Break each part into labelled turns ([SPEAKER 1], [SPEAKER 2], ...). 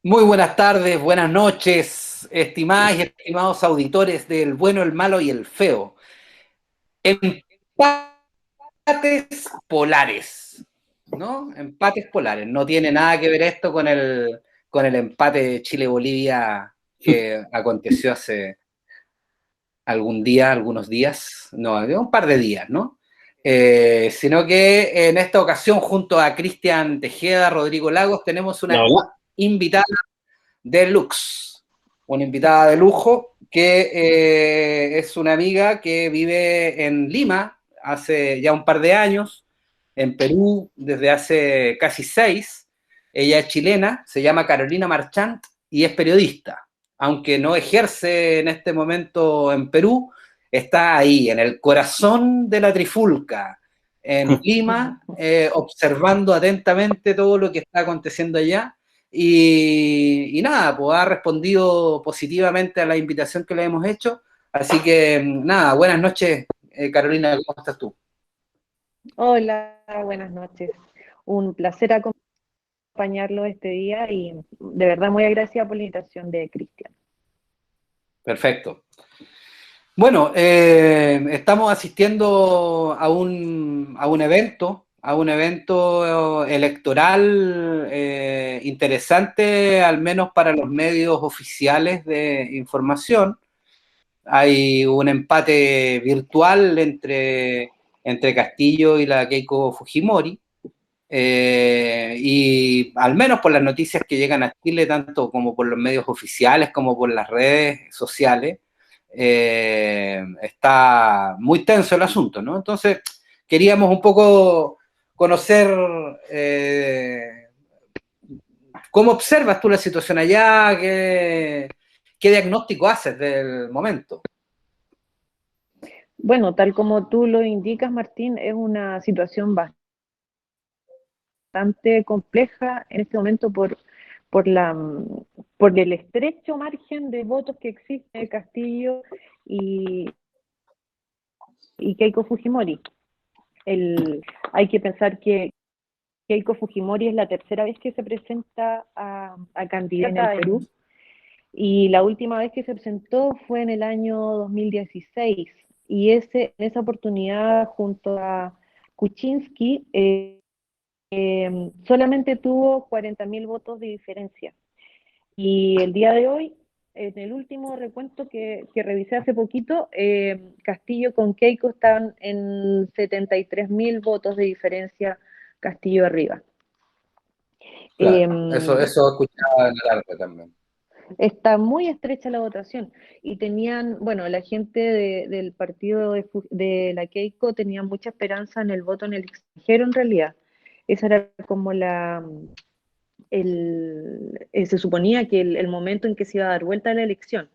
[SPEAKER 1] Muy buenas tardes, buenas noches, estimadas y estimados auditores del bueno, el malo y el feo. Empates polares, ¿no? Empates polares. No tiene nada que ver esto con el empate de Chile-Bolivia que aconteció hace algunos días, no, un par de días, ¿no? Sino que en esta ocasión, junto a Cristian Tejeda, Rodrigo Lagos, tenemos una invitada deluxe, una invitada de lujo que es una amiga que vive en Lima hace ya un par de años, en Perú desde hace casi 6. Ella es chilena, se llama Carolina Marchant y es periodista. Aunque no ejerce en este momento en Perú, está ahí, en el corazón de la trifulca, en Lima, observando atentamente todo lo que está aconteciendo allá. Y nada, pues ha respondido positivamente a la invitación que le hemos hecho. Así que nada, buenas noches, Carolina, ¿cómo estás tú?
[SPEAKER 2] Hola, buenas noches. Un placer acompañarlo este día y de verdad muy agradecida por la invitación de Cristian.
[SPEAKER 1] Perfecto. Bueno, estamos asistiendo a un evento electoral interesante, al menos para los medios oficiales de información. Hay un empate virtual entre Castillo y la Keiko Fujimori. Y al menos por las noticias que llegan a Chile, tanto como por los medios oficiales como por las redes sociales, está muy tenso el asunto, ¿no? Entonces, queríamos un poco conocer cómo observas tú la situación allá, qué diagnóstico haces del momento.
[SPEAKER 2] Bueno, tal como tú lo indicas, Martín, es una situación bastante compleja en este momento por la, por el estrecho margen de votos que existe en Castillo y, y Keiko Fujimori. Hay que pensar que Keiko Fujimori es la tercera vez que se presenta a candidata en el Perú. Y la última vez que se presentó fue en el año 2016. Y en esa oportunidad, junto a Kuczynski, solamente tuvo 40.000 votos de diferencia. Y el día de hoy, en el último recuento que revisé hace poquito, Castillo con Keiko están en 73.000 votos de diferencia, Castillo arriba.
[SPEAKER 1] Claro,
[SPEAKER 2] Eh,
[SPEAKER 1] eso escuchaba en la tarde también.
[SPEAKER 2] Está muy estrecha la votación y tenían, bueno, la gente del partido de la Keiko tenía mucha esperanza en el voto en el extranjero en realidad. Esa era como se suponía que el momento en que se iba a dar vuelta a la elección,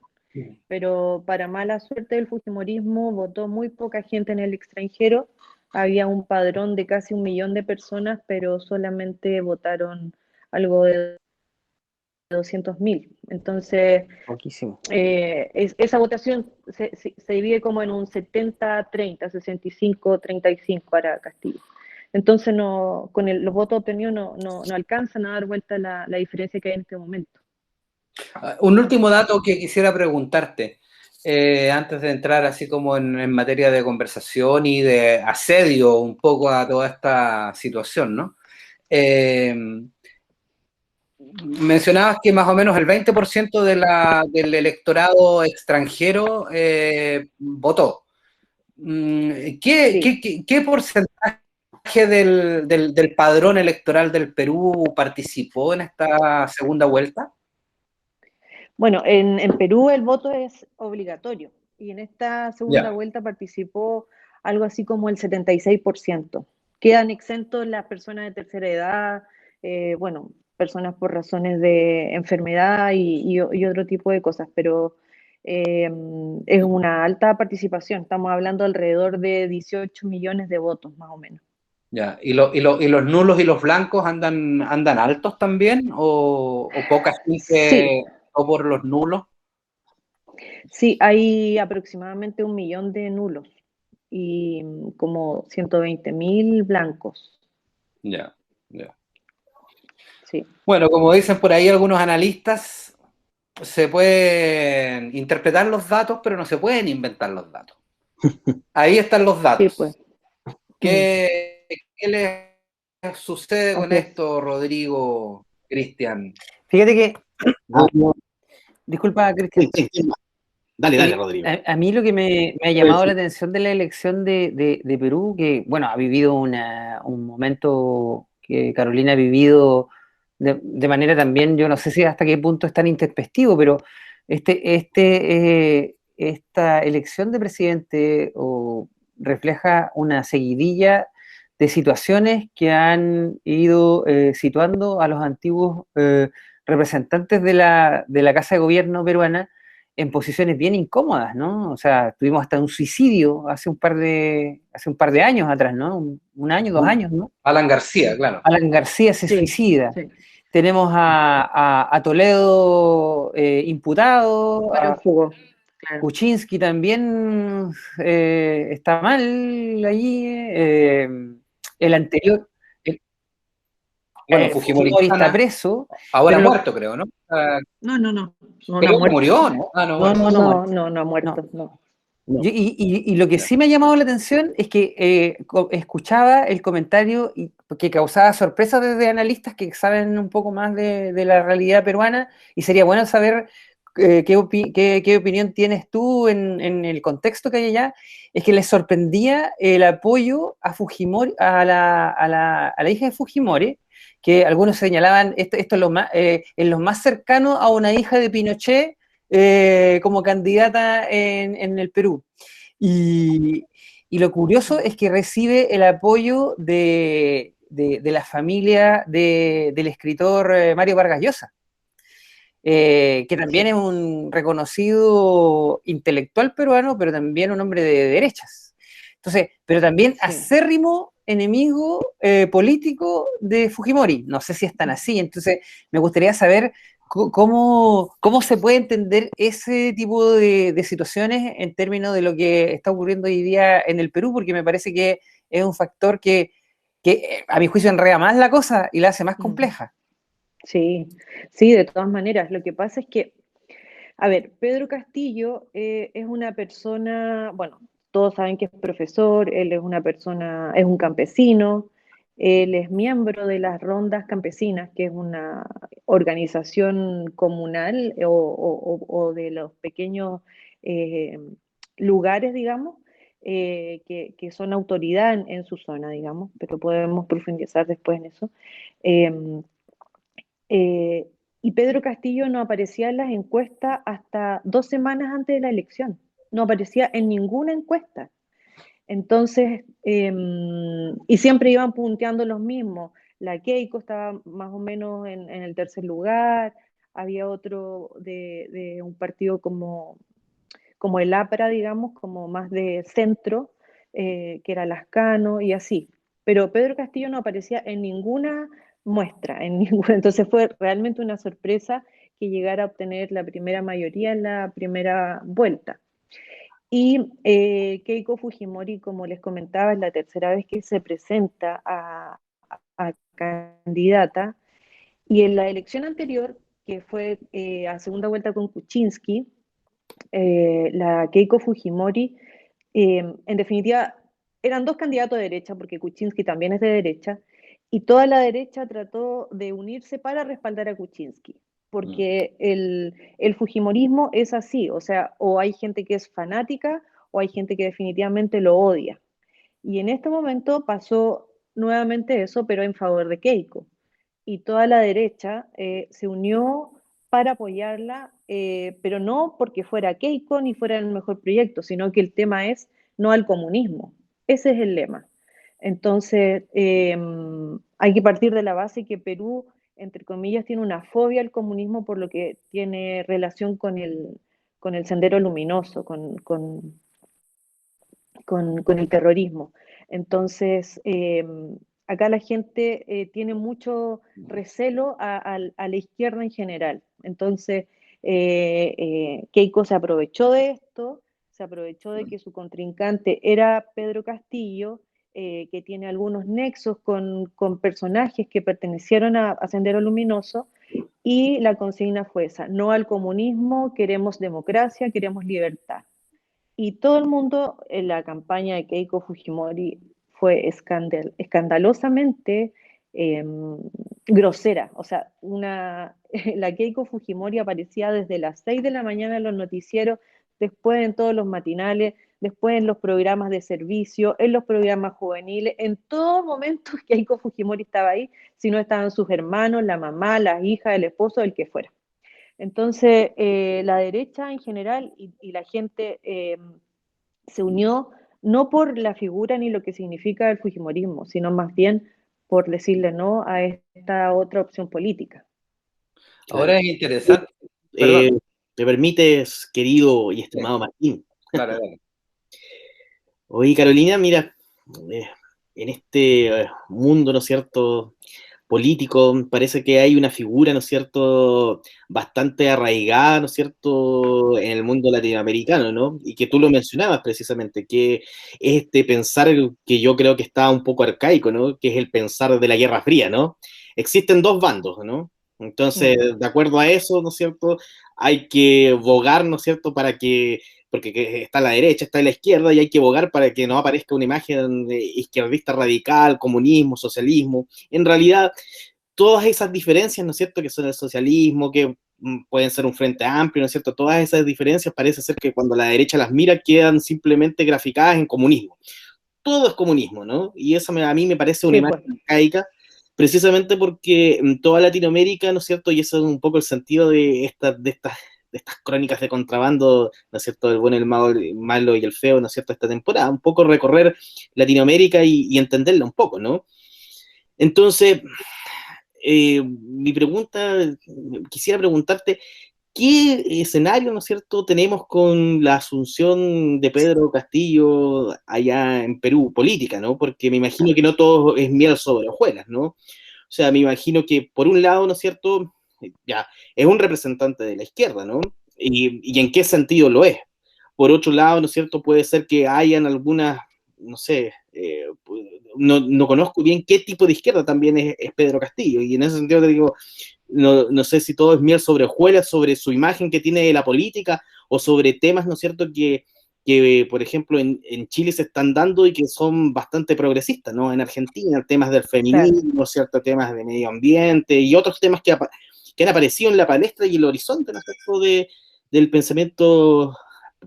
[SPEAKER 2] pero para mala suerte del fujimorismo votó muy poca gente en el extranjero, había un padrón de casi 1 millón de personas, pero solamente votaron algo de 200.000. Entonces,
[SPEAKER 3] Poquísimo.
[SPEAKER 2] esa votación se divide como en un 70-30, 65-35 para Castillo. Entonces, no, con los votos obtenidos no alcanzan a dar vuelta la diferencia que hay en este momento.
[SPEAKER 1] Un último dato que quisiera preguntarte, antes de entrar así como en materia de conversación y de asedio un poco a toda esta situación, ¿no? Eh, Mencionabas que más o menos el 20% del electorado extranjero votó.
[SPEAKER 2] Sí.
[SPEAKER 1] ¿Qué porcentaje del padrón electoral del Perú participó en esta segunda vuelta?
[SPEAKER 2] Bueno, en Perú el voto es obligatorio y en esta segunda
[SPEAKER 1] Ya.
[SPEAKER 2] vuelta participó algo así como el 76%. Quedan exentos las personas de tercera edad, bueno, personas por razones de enfermedad y otro tipo de cosas, pero es una alta participación. Estamos hablando alrededor de 18 millones de votos, más o menos.
[SPEAKER 1] Ya. ¿Y los nulos y los blancos andan altos también? ¿O poca
[SPEAKER 2] Sí,
[SPEAKER 1] gente o por los nulos?
[SPEAKER 2] sí, hay aproximadamente 1 millón de nulos y como 120.000 blancos.
[SPEAKER 1] Ya, ya.
[SPEAKER 2] Sí.
[SPEAKER 1] Bueno, como dicen por ahí algunos analistas, se pueden interpretar los datos, pero no se pueden inventar los datos. Ahí están los datos.
[SPEAKER 2] Sí, pues.
[SPEAKER 1] ¿Qué les sucede con
[SPEAKER 2] Así es.
[SPEAKER 1] esto, Rodrigo, Cristian?
[SPEAKER 3] Fíjate que, disculpa, Cristian,
[SPEAKER 4] Dale, Rodrigo.
[SPEAKER 3] a mí lo que me ha llamado la atención de la elección de Perú, que, bueno, ha vivido un momento que Carolina ha vivido de manera también, yo no sé si hasta qué punto es tan intempestivo, pero esta elección de presidente refleja una seguidilla de situaciones que han ido situando a los antiguos representantes de la Casa de Gobierno peruana en posiciones bien incómodas, ¿no? O sea, tuvimos hasta un suicidio hace un par de años atrás, ¿no? Un año, 2 años, ¿no?
[SPEAKER 1] Alan García, claro.
[SPEAKER 3] Alan García se suicida. Sí. Tenemos a Toledo imputado.
[SPEAKER 2] Claro.
[SPEAKER 3] Kuczynski también está mal allí. El anterior. Fujimori está preso.
[SPEAKER 1] Ahora muerto, creo, ¿no?
[SPEAKER 2] No.
[SPEAKER 1] Creo que murió, ¿no?
[SPEAKER 2] No ha muerto, no.
[SPEAKER 3] Y lo que sí me ha llamado la atención es que escuchaba el comentario que causaba sorpresa desde analistas que saben un poco más de la realidad peruana, y sería bueno saber qué opinión tienes tú en el contexto que hay allá. Es que les sorprendía el apoyo a Fujimori, a la hija de Fujimori, que algunos señalaban esto es en lo más cercano a una hija de Pinochet como candidata en el Perú. Y lo curioso es que recibe el apoyo de la familia del escritor Mario Vargas Llosa, que también es un reconocido intelectual peruano, pero también un hombre de derechas. Entonces, pero también acérrimo enemigo político de Fujimori. No sé si es tan así. Entonces, me gustaría saber cómo se puede entender ese tipo de situaciones en términos de lo que está ocurriendo hoy día en el Perú, porque me parece que es un factor que a mi juicio enreda más la cosa y la hace más compleja.
[SPEAKER 2] Sí, de todas maneras. Lo que pasa es que, a ver, Pedro Castillo es una persona, bueno, todos saben que es profesor, él es una persona, es un campesino, él es miembro de las Rondas Campesinas, que es una organización comunal o de los pequeños lugares, digamos, que son autoridad en su zona, digamos, pero podemos profundizar después en eso. Y Pedro Castillo no aparecía en las encuestas hasta 2 semanas antes de la elección. No aparecía en ninguna encuesta. Entonces, y siempre iban punteando los mismos. La Keiko estaba más o menos en el tercer lugar, había otro de un partido como el APRA, digamos, como más de centro, que era Lascano y así. Pero Pedro Castillo no aparecía en ninguna muestra, entonces fue realmente una sorpresa que llegara a obtener la primera mayoría en la primera vuelta. Y Keiko Fujimori, como les comentaba, es la tercera vez que se presenta a candidata, y en la elección anterior, que fue a segunda vuelta con Kuczynski, la Keiko Fujimori, en definitiva, eran dos candidatos de derecha, porque Kuczynski también es de derecha, y toda la derecha trató de unirse para respaldar a Kuczynski, porque el fujimorismo es así, o sea, o hay gente que es fanática o hay gente que definitivamente lo odia. Y en este momento pasó nuevamente eso, pero en favor de Keiko. Y toda la derecha se unió para apoyarla, pero no porque fuera Keiko ni fuera el mejor proyecto, sino que el tema es no al comunismo. Ese es el lema. Entonces, hay que partir de la base que Perú, entre comillas, tiene una fobia al comunismo por lo que tiene relación con el sendero luminoso, con el terrorismo. Entonces, acá la gente tiene mucho recelo a la izquierda en general. Entonces, Keiko se aprovechó de esto, se aprovechó de que su contrincante era Pedro Castillo, que tiene algunos nexos con personajes que pertenecieron a Sendero Luminoso, y la consigna fue esa: no al comunismo, queremos democracia, queremos libertad. Y todo el mundo en la campaña de Keiko Fujimori fue escandalosamente grosera. O sea, la Keiko Fujimori aparecía desde las 6 de la mañana en los noticieros, después en todos los matinales, después en los programas de servicio, en los programas juveniles, en todo momento Keiko Fujimori estaba ahí, si no estaban sus hermanos, la mamá, las hijas, el esposo, el que fuera. Entonces, la derecha en general y la gente se unió no por la figura ni lo que significa el fujimorismo, sino más bien por decirle no a esta otra opción política.
[SPEAKER 1] Ahora es interesante. Perdón.
[SPEAKER 4] ¿Me permites, querido y estimado Martín?
[SPEAKER 1] Claro.
[SPEAKER 4] Oye, Carolina, mira, en este mundo, ¿no es cierto?, político, parece que hay una figura, ¿no es cierto?, bastante arraigada, ¿no es cierto?, en el mundo latinoamericano, ¿no? Y que tú lo mencionabas precisamente, que es este pensar que yo creo que está un poco arcaico, ¿no?, que es el pensar de la Guerra Fría, ¿no? Existen dos bandos, ¿no? Entonces, de acuerdo a eso, ¿no es cierto?, hay que bogar, ¿no es cierto?, para que, porque está la derecha, está la izquierda, y hay que bogar para que no aparezca una imagen izquierdista radical, comunismo, socialismo. En realidad, todas esas diferencias, ¿no es cierto?, que son el socialismo, que pueden ser un frente amplio, ¿no es cierto?, todas esas diferencias parece ser que cuando la derecha las mira quedan simplemente graficadas en comunismo. Todo es comunismo, ¿no? Y eso a mí me parece una imagen arcaica, precisamente porque en toda Latinoamérica, ¿no es cierto?, y eso es un poco el sentido de estas crónicas de contrabando, ¿no es cierto?, el bueno, el malo y el feo, ¿no es cierto?, esta temporada, un poco recorrer Latinoamérica y entenderla un poco, ¿no? Entonces, mi pregunta, quisiera preguntarte, ¿qué escenario, ¿no es cierto?, tenemos con la asunción de Pedro Castillo allá en Perú, política, ¿no? Porque me imagino que no todo es miel sobre hojuelas, ¿no? O sea, me imagino que por un lado, ¿no es cierto?, ya, es un representante de la izquierda, ¿no? Y en qué sentido lo es. Por otro lado, ¿no es cierto?, puede ser que hayan algunas, no sé, no conozco bien qué tipo de izquierda también es Pedro Castillo, y en ese sentido te digo, no sé si todo es miel sobre hojuelas, sobre su imagen que tiene de la política, o sobre temas, ¿no es cierto?, que por ejemplo, en Chile se están dando y que son bastante progresistas, ¿no? En Argentina, temas del feminismo, claro, ¿cierto?, temas de medio ambiente y otros temas que han aparecido en la palestra y el horizonte, ¿no es cierto?, del pensamiento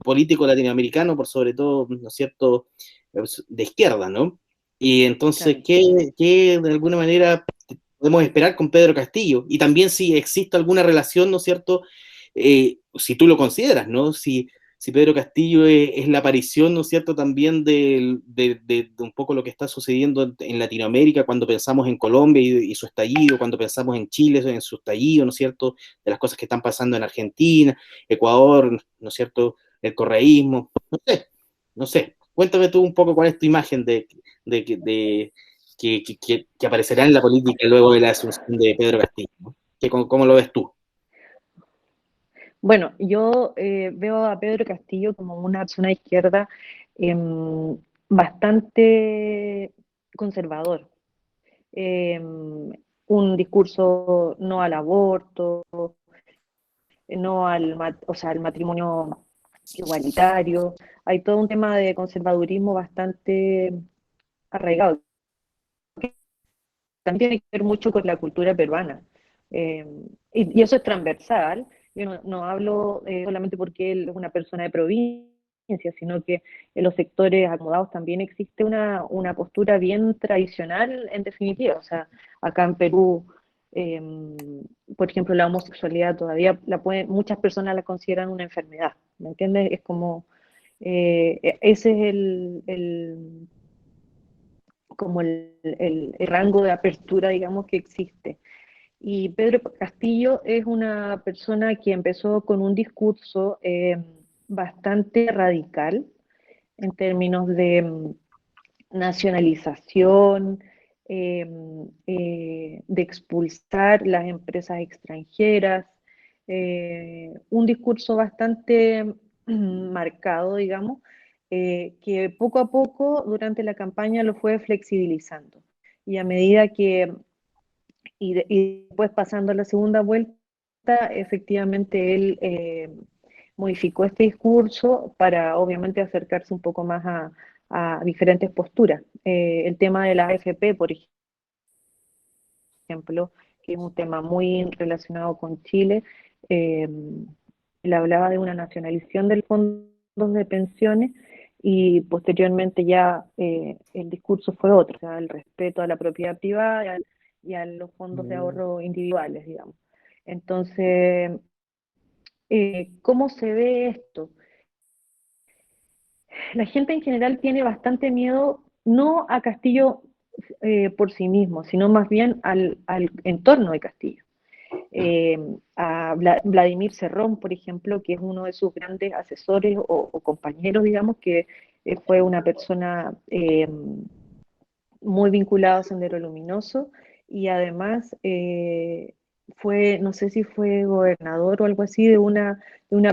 [SPEAKER 4] político latinoamericano, por sobre todo, ¿no es cierto?, de izquierda, ¿no? Y entonces, claro, ¿qué de alguna manera podemos esperar con Pedro Castillo? Y también si existe alguna relación, ¿no es cierto?, si tú lo consideras, ¿no? Si Pedro Castillo es la aparición, ¿no es cierto?, también de un poco lo que está sucediendo en Latinoamérica cuando pensamos en Colombia y su estallido, cuando pensamos en Chile en su estallido, ¿no es cierto?, de las cosas que están pasando en Argentina, Ecuador, ¿no es cierto?, el correísmo, no sé. Cuéntame tú un poco cuál es tu imagen que aparecerá en la política luego de la asunción de Pedro Castillo, ¿no? ¿Cómo lo ves tú?
[SPEAKER 2] Bueno, yo veo a Pedro Castillo como una persona de izquierda bastante conservador. Un discurso no al aborto, no al matrimonio igualitario. Hay todo un tema de conservadurismo bastante arraigado. También tiene que ver mucho con la cultura peruana. Y eso es transversal. Yo no hablo solamente porque él es una persona de provincia, sino que en los sectores acomodados también existe una postura bien tradicional, en definitiva. O sea, acá en Perú, por ejemplo, la homosexualidad todavía muchas personas la consideran una enfermedad, ¿me entiendes? Es como, ese es como el rango de apertura, digamos, que existe. Y Pedro Castillo es una persona que empezó con un discurso bastante radical en términos de nacionalización, de expulsar las empresas extranjeras, un discurso bastante marcado, digamos, que poco a poco durante la campaña lo fue flexibilizando. Y a medida que, y después pasando a la segunda vuelta, efectivamente él modificó este discurso para obviamente acercarse un poco más a diferentes posturas. El tema de la AFP, por ejemplo, que es un tema muy relacionado con Chile, él hablaba de una nacionalización del fondo de pensiones y posteriormente ya el discurso fue otro, o sea, el respeto a la propiedad privada y a los fondos de ahorro individuales, digamos. Entonces, ¿cómo se ve esto? La gente en general tiene bastante miedo, no a Castillo por sí mismo, sino más bien al entorno de Castillo. A Vladimir Cerrón, por ejemplo, que es uno de sus grandes asesores o compañeros, digamos, que fue una persona muy vinculada a Sendero Luminoso y además fue, no sé si fue gobernador o algo así de una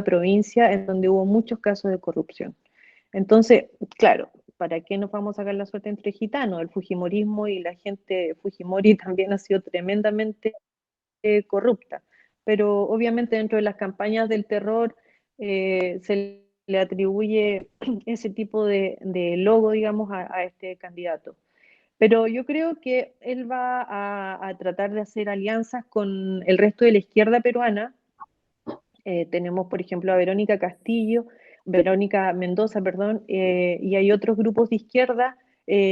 [SPEAKER 2] provincia en donde hubo muchos casos de corrupción. Entonces, claro, ¿para qué nos vamos a sacar la suerte entre gitanos? El fujimorismo y la gente Fujimori también ha sido tremendamente corrupta, pero obviamente dentro de las campañas del terror se le atribuye ese tipo de logo, digamos, a este candidato. Pero yo creo que él va a tratar de hacer alianzas con el resto de la izquierda peruana. Tenemos, por ejemplo, a Verónica Mendoza, perdón, y hay otros grupos de izquierda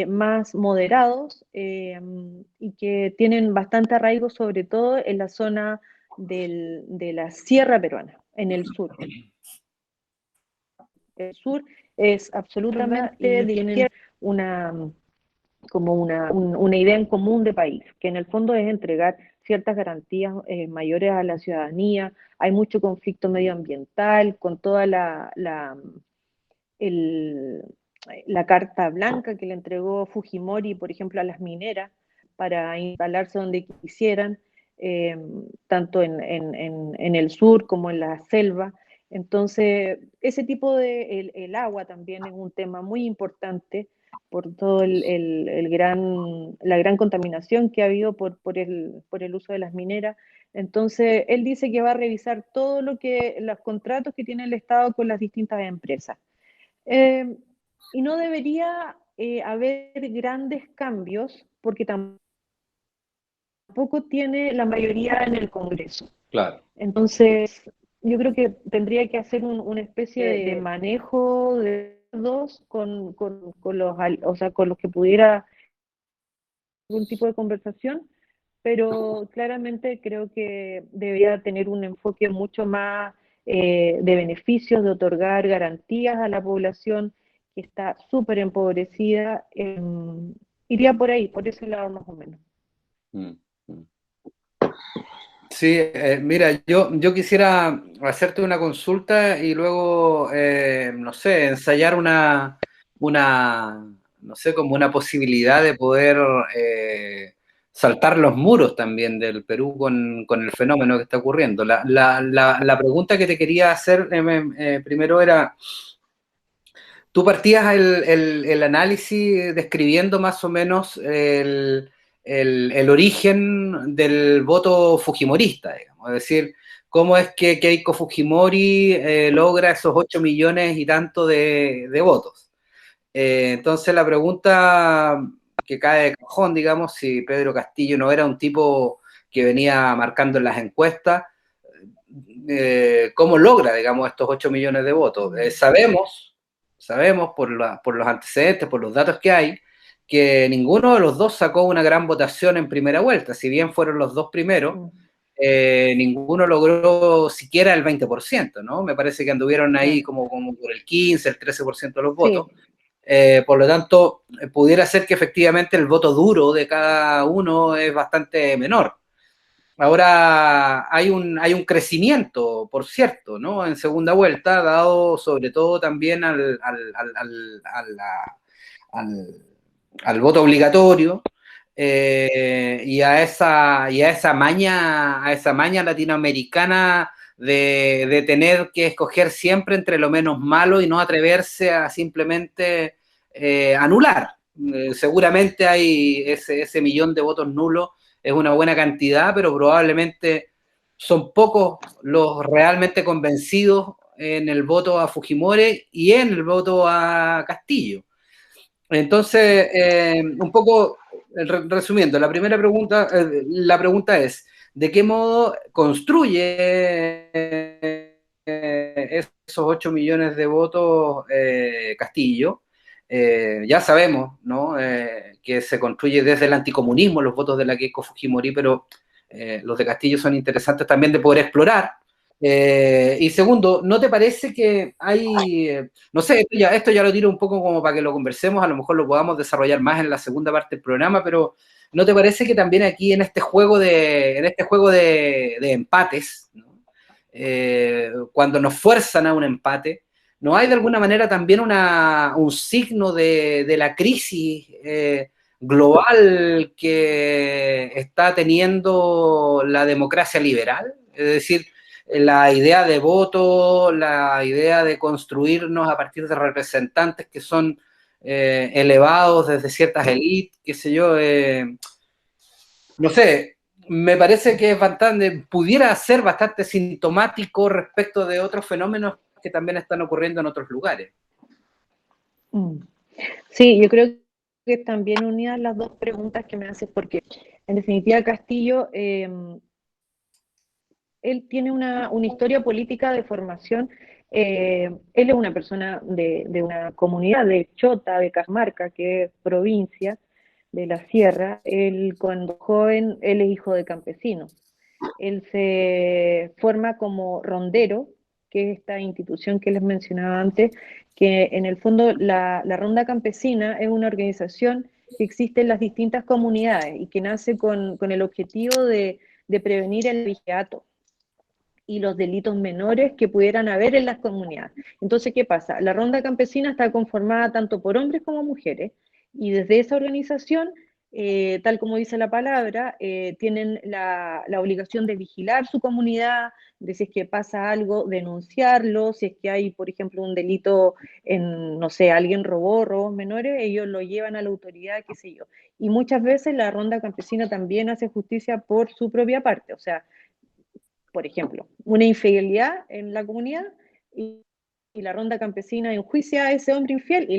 [SPEAKER 2] más moderados y que tienen bastante arraigo, sobre todo en la zona de la sierra peruana, en el sur. El sur es absolutamente de izquierda, como una idea en común de país, que en el fondo es entregar ciertas garantías mayores a la ciudadanía. Hay mucho conflicto medioambiental con toda la carta blanca que le entregó Fujimori, por ejemplo, a las mineras para instalarse donde quisieran, tanto en el sur como en la selva. Entonces, ese tipo de, el agua también es un tema muy importante por todo la gran contaminación que ha habido por el uso de las mineras. Entonces, él dice que va a revisar todo los contratos que tiene el Estado con las distintas empresas. Y no debería haber grandes cambios porque tampoco tiene la mayoría en el Congreso.
[SPEAKER 1] Claro.
[SPEAKER 2] Entonces, yo creo que tendría que hacer una especie de manejo de dos con los, o sea, con los que pudiera algún tipo de conversación, pero claramente creo que debería tener un enfoque mucho más de beneficios, de otorgar garantías a la población que está súper empobrecida. Iría por ahí, por ese lado más o menos.
[SPEAKER 1] Sí, mira, yo quisiera hacerte una consulta y luego, no sé, ensayar no sé, como una posibilidad de poder saltar los muros también del Perú con el fenómeno que está ocurriendo. La pregunta que te quería hacer primero era, tú partías el análisis describiendo más o menos el origen del voto fujimorista, digamos. Es decir, cómo es que Keiko Fujimori logra esos 8 millones y tanto de votos. Entonces la pregunta que cae de cajón, digamos, si Pedro Castillo no era un tipo que venía marcando en las encuestas, ¿cómo logra, digamos, estos 8 millones de votos? Sabemos por los antecedentes, por los datos que hay, que ninguno de los dos sacó una gran votación en primera vuelta. Si bien fueron los dos primeros, ninguno logró siquiera el 20%, ¿no? Me parece que anduvieron ahí como por el 15, el 13% de los votos. Sí. Por lo tanto, pudiera ser que efectivamente el voto duro de cada uno es bastante menor. Ahora hay un crecimiento, por cierto, ¿no? En segunda vuelta, dado sobre todo también al voto obligatorio y a esa maña latinoamericana de tener que escoger siempre entre lo menos malo y no atreverse a simplemente anular. Seguramente hay ese millón de votos nulos, es una buena cantidad, pero probablemente son pocos los realmente convencidos en el voto a Fujimori y en el voto a Castillo. Entonces, un poco resumiendo, la primera pregunta, la pregunta es, ¿de qué modo construye esos 8 millones de votos Castillo? Ya sabemos, ¿no? Que se construye desde el anticomunismo los votos de la Keiko Fujimori, pero los de Castillo son interesantes también de poder explorar. Y segundo, ¿no te parece que hay, no sé, esto ya lo tiro un poco como para que lo conversemos, a lo mejor lo podamos desarrollar más en la segunda parte del programa, pero ¿no te parece que también aquí en este juego de empates, ¿no? Cuando nos fuerzan a un empate, ¿no hay de alguna manera también un signo de la crisis global que está teniendo la democracia liberal? Es decir, la idea de voto, la idea de construirnos a partir de representantes que son elevados desde ciertas élites, qué sé yo, no sé, me parece que es bastante, pudiera ser bastante sintomático respecto de otros fenómenos que también están ocurriendo en otros lugares.
[SPEAKER 2] Sí, yo creo que también unidas las dos preguntas que me haces, porque en definitiva Castillo, él tiene una historia política de formación. Él es una persona de una comunidad de Chota, de Cajamarca, que es provincia de la Sierra. Él cuando joven, él es hijo de campesinos. Él se forma como rondero, que es esta institución que les mencionaba antes, que en el fondo la Ronda Campesina es una organización que existe en las distintas comunidades y que nace con el objetivo de prevenir el vigiato y los delitos menores que pudieran haber en las comunidades. Entonces, ¿qué pasa? La Ronda Campesina está conformada tanto por hombres como mujeres, y desde esa organización, tal como dice la palabra, tienen la obligación de vigilar su comunidad, de si es que pasa algo, denunciarlo, si es que hay, por ejemplo, un delito en, no sé, alguien robó, robos menores, ellos lo llevan a la autoridad, qué sé yo. Y muchas veces la Ronda Campesina también hace justicia por su propia parte, o sea, por ejemplo, una infidelidad en la comunidad y la Ronda Campesina enjuicia a ese hombre infiel y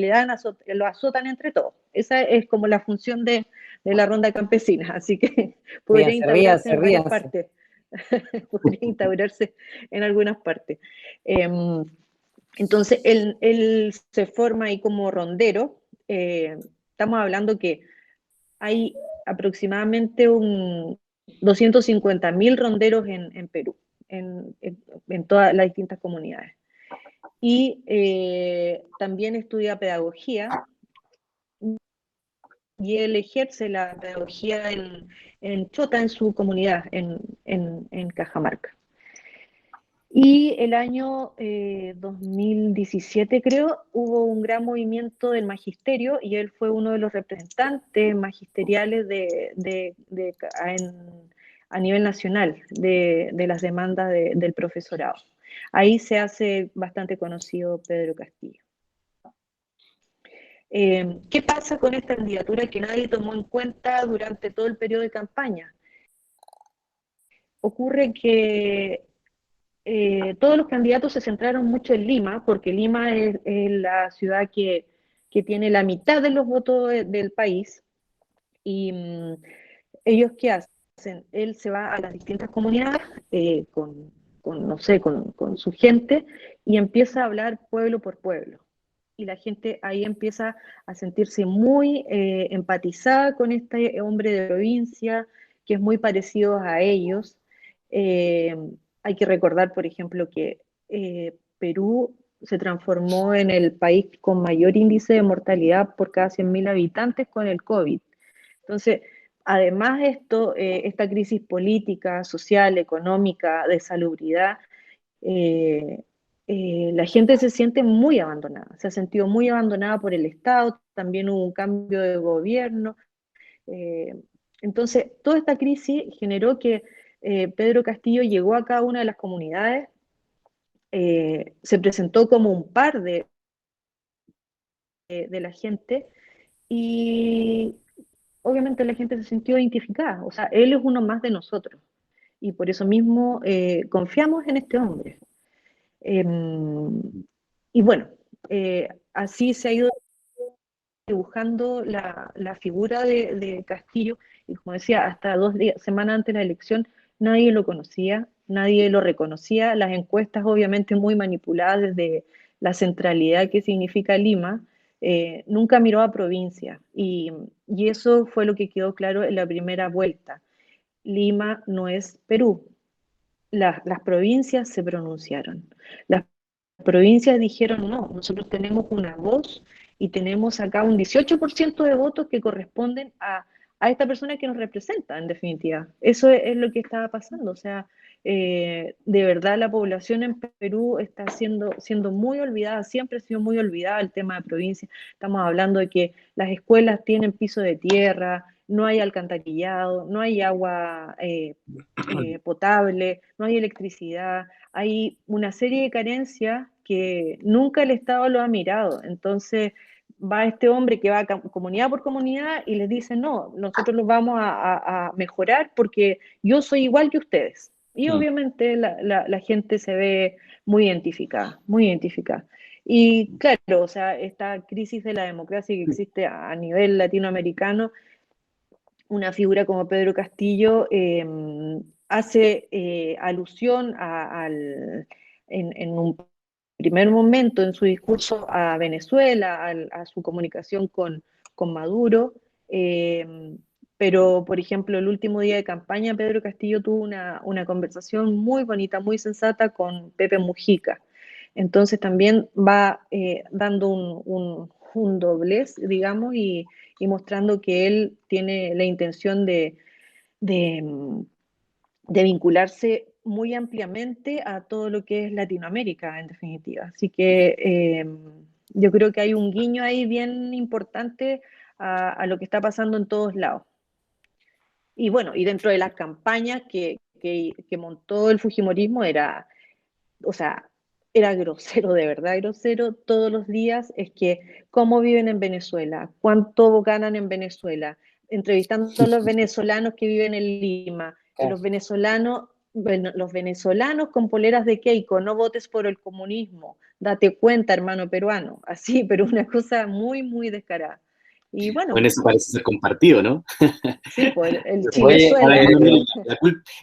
[SPEAKER 2] lo azotan entre todos. Esa es como la función de la Ronda Campesina, así que podría instaurarse en varias partes. Podría instaurarse en algunas partes. Entonces, él se forma ahí como rondero. Estamos hablando que hay aproximadamente 250.000 ronderos en Perú, en todas las distintas comunidades. Y también estudia pedagogía, y él ejerce la pedagogía en Chota, en su comunidad, en Cajamarca. Y el año 2017, creo, hubo un gran movimiento del magisterio y él fue uno de los representantes magisteriales a nivel nacional de las demandas del profesorado. Ahí se hace bastante conocido Pedro Castillo. ¿Qué pasa con esta candidatura que nadie tomó en cuenta durante todo el periodo de campaña? Ocurre que todos los candidatos se centraron mucho en Lima, porque Lima es la ciudad que tiene la mitad de los votos del país, y ellos ¿qué hacen? Él se va a las distintas comunidades no sé, con su gente, y empieza a hablar pueblo por pueblo. Y la gente ahí empieza a sentirse muy empatizada con este hombre de provincia, que es muy parecido a ellos. Hay que recordar, por ejemplo, que Perú se transformó en el país con mayor índice de mortalidad por cada 100.000 habitantes con el COVID. Entonces, además de esto, esta crisis política, social, económica, de salubridad, la gente se siente muy abandonada, se ha sentido muy abandonada por el Estado, también hubo un cambio de gobierno. Entonces, toda esta crisis generó que Pedro Castillo llegó a cada una de las comunidades, se presentó como un par de la gente y obviamente la gente se sintió identificada, o sea, él es uno más de nosotros y por eso mismo confiamos en este hombre. Y bueno, así se ha ido dibujando la figura de Castillo, y como decía, hasta 2 días, semanas antes de la elección, nadie lo conocía, nadie lo reconocía, las encuestas obviamente muy manipuladas desde la centralidad que significa Lima, nunca miró a provincia, y eso fue lo que quedó claro en la primera vuelta. Lima no es Perú. Las provincias se pronunciaron. Las provincias dijeron, no, nosotros tenemos una voz y tenemos acá un 18% de votos que corresponden a esta persona que nos representa, en definitiva. Eso es lo que estaba pasando. O sea, de verdad la población en Perú está siendo muy olvidada, siempre ha sido muy olvidada el tema de provincia. Estamos hablando de que las escuelas tienen piso de tierra, no hay alcantarillado, no hay agua potable, no hay electricidad, hay una serie de carencias que nunca el Estado lo ha mirado. Entonces va este hombre que va comunidad por comunidad y les dice, no, nosotros los vamos a mejorar porque yo soy igual que ustedes. Y obviamente la gente se ve muy identificada, muy identificada. Y claro, o sea, esta crisis de la democracia que existe a nivel latinoamericano, una figura como Pedro Castillo hace alusión en un primer momento en su discurso a Venezuela, a su comunicación con Maduro, pero por ejemplo el último día de campaña Pedro Castillo tuvo una conversación muy bonita, muy sensata con Pepe Mujica. Entonces también va dando un doblez, digamos, y mostrando que él tiene la intención de, de vincularse muy ampliamente a todo lo que es Latinoamérica, en definitiva. Así que yo creo que hay un guiño ahí bien importante a lo que está pasando en todos lados. Y bueno, y dentro de las campañas que montó el Fujimorismo o sea, era grosero, de verdad grosero, todos los días, es que cómo viven en Venezuela, cuánto ganan en Venezuela, entrevistando a los venezolanos que viven en Lima, y los venezolanos con poleras de Keiko, no votes por el comunismo, date cuenta, hermano peruano, así, pero una cosa muy, muy descarada. Y bueno,
[SPEAKER 4] eso parece ser compartido, ¿no?
[SPEAKER 2] sí, pues el Chilezuela.